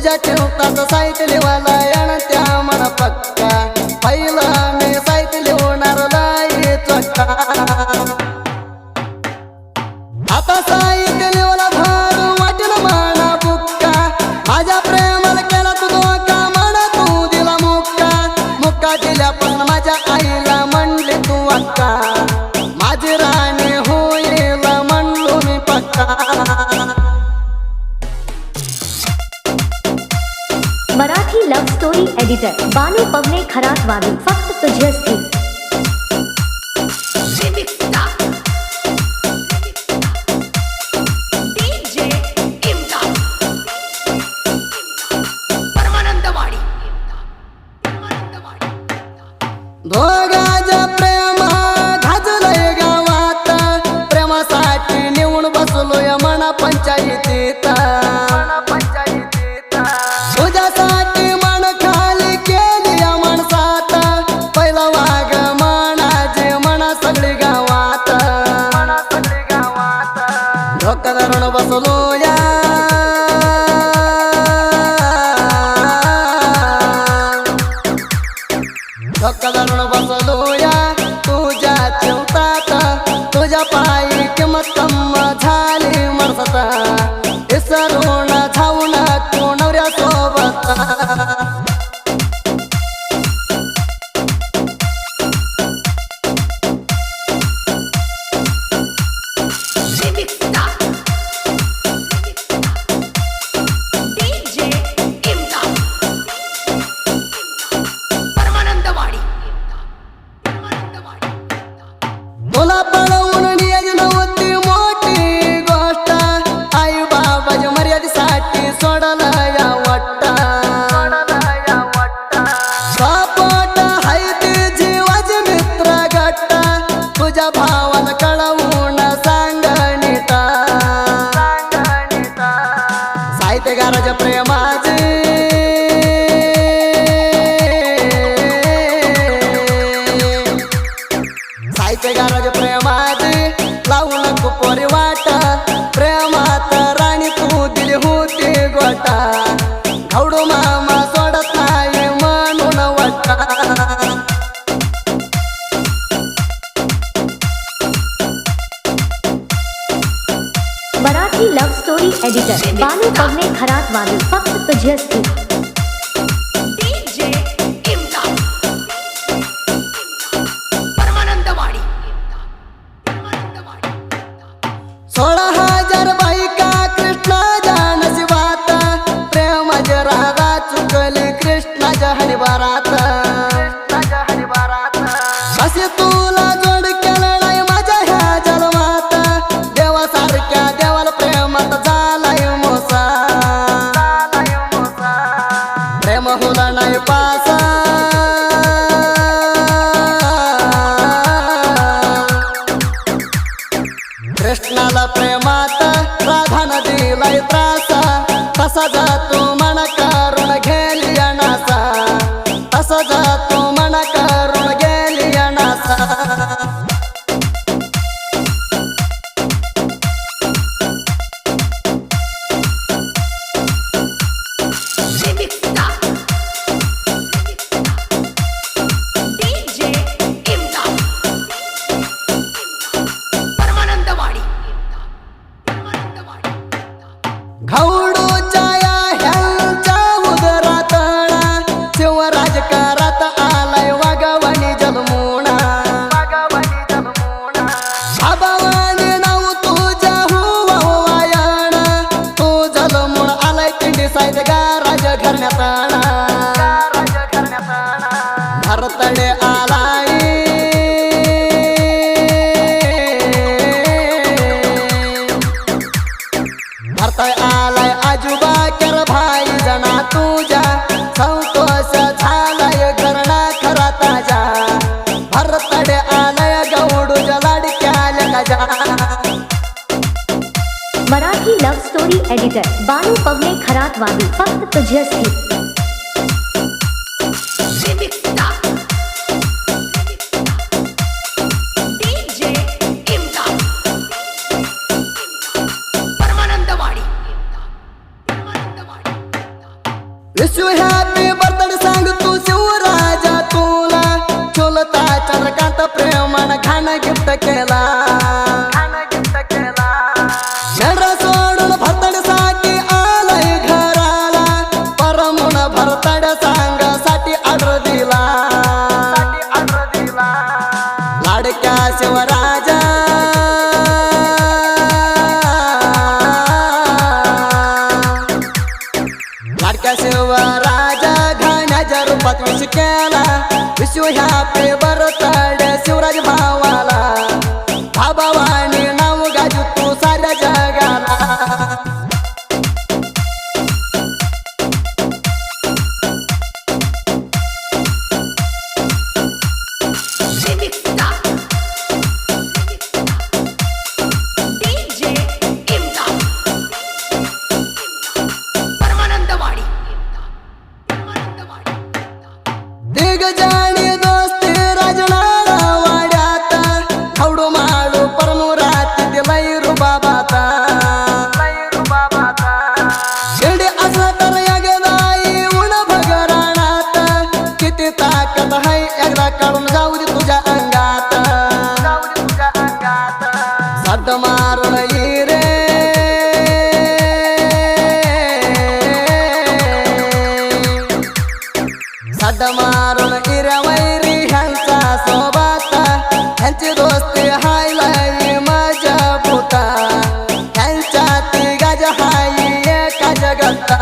तुझ्या ठेवतात साहित्य लिवायला येणं त्या म्हणा पक्का पहिला मी साहित्य लिहणार लाई चक्का आता साहित्य लिवायला भार वाटेल म्हणा बुक्का माझ्या प्रेमाला केला तू धोका म्हणा तू दिला मुक्का मुक्का दिल्या पण माझ्या आईला म्हणले तू अक्का माझी राणी होईल म्हणलो मी पक्का मराठी लव्ह स्टोरी एडिटर बानू पवने खरातवादी फक्त तुझ्यासाठी दोघांच्या प्रेम गाजलंय गावात प्रेमासाठी निवून बसलोय म्हणा पंचायतीत तुझ्यासाठी मन खाली केली या माणसात पहिला वाघ म्हणा जे म्हणा सगळी गावात धोका धरून बसलोया धोका धरून बसलोया तुझ्या चिवतात तुझ्या पायी किंमत कम झाली मरसत विसरून जाऊन तू नवऱ्या सोबत तुला पळवून नियोजन नव्हती मोठी गोष्ट आई बाबाच्या मर्यादेसाठी सोडला या वाट्टा सपोट हाय ते जीवाचे मित्र गट्ट तुझ्या भावाला कळवून सांग नीता साहित्यकाराच्या प्रेमाचे साहित्यकाराच्या प्रेमाची लावू नको पोरी वाट प्रेमात राणी तू दिली होती गोटा घावडू मामा सोडत नाही म्हणून वाटा मराठी लव्ह स्टोरी एडिटर बानू पवने खरातवादी फक्त तुझ्यासाठी सोळा हजार बायका कृष्णाच्या नशिबात प्रेमाच्या रागा चुकली कृष्णाच्या हरिबारात असे तुला जोड केलं नाही माझ्या ह्या जन्मात देवासारख्या देवाला प्रेमात झालाय मोसा प्रेम होला नाही पासा कृष्णाला प्रेमात राधान दिलाय त्रासा तसा जातो मन करून गेली नासा तसा जातो मन करून गेली नासा घावडूच्या ह्यांच्या उदरात शिवराजकारात आलाय वाघवानी जन्मोणा आबावानी नाव तुझ्या हुवायण तू जन्मून आलाय किंडी साहित्य राज घरण्यात भरतडे आलाय भरताय आलाय आजोबा कर भाई जना तुझ्या संतोष झालाय घरणा खरा ताजा भरतडे आलाय गौडूच्या लाडक्या लेकाजा मराठी लव्ह स्टोरी एडिटर बानू पवने खरातवादी फक्त तुझ्यासाठी विश यू हॅपी बर्थडे सांग तू शिवराजा तुला चुलता चंद्रकांत प्रेमान घाण गिफ्ट केला मेंढरा सोडून भरतडसाठी आलाय घराला परमून भरतड सांगासाठी ऑर्डर दिला लाडक्या शिवराजा लाडक्या शिवराजा घाण्याच्या रूपात विश केला wish you happy birthday Shivraj भावाला भावानी नाव गाजू तू साऱ्या जगाला दिग्जाणी दोस्ती राजनाळा वाड्यात हवडू माळू परमुरात दिलय रुबाबाता शिर्डी असला तर यगदाई उन भगराणात किती ताकद है एकदा काढून जाऊ दे तुझ्या अंगात सद्द मारून ये रे सद्द मारून इऱ्या वैरी ह्यांचा सोबत ह्यांची दोस्ती हाय लई मजा भूता ह्यांच्या तिघाज हाय एका जगता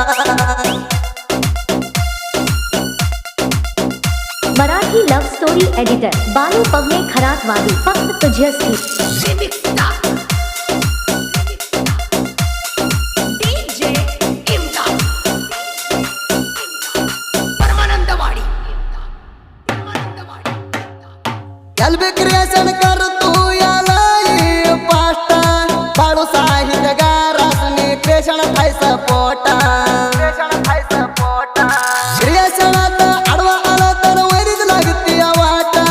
मराठी लव्ह स्टोरी एडिटर बानू पवने खरातवादी फक्त तुझ्यासाठी एलबी क्रिएशन कर तू यालाई पाष्टा बाळू साहित्य गारासनी क्रिएशन थाय सपोटा क्रिएशनात आडवा आला तर वैरीच लागती वाटा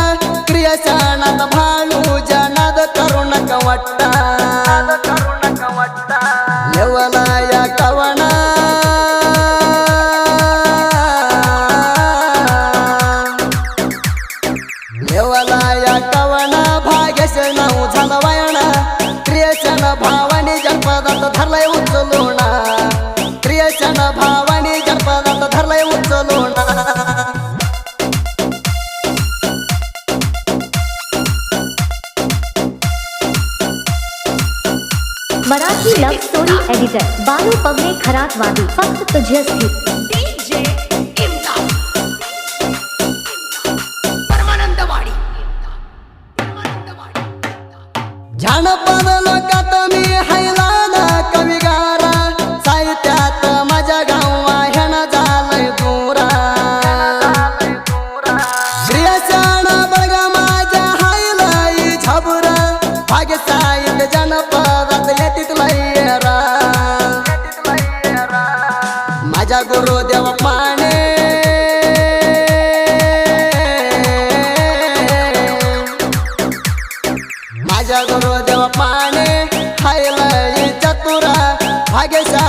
क्रिएशनात भाळू जनाद करू नका वाटता लेवला या कवना लेवला या कवना भाग्यश नाव झालं वायणा क्रिएशन भावानी जनपदात धरलंय उचलूना क्रिएशन भावानी जनपदात धरलंय उचलूना मराठी लव्ह स्टोरी एडिटर बानू पवने खरातवादी फक्त तुझ्यासाठी जानपद लोकात मी हैलाना कविगारा साहित्यात माझ्या गावा ह्यानं झालंय दूरा क्रिएशन बळगा माझ्या हायलाई झबुरा भाग्य साहित्य जनपदात येतीत लयरा माझ्या गुरुदेव माने माझ्या गुरुदेव माने हायलाई चतुरा भाग्यशाली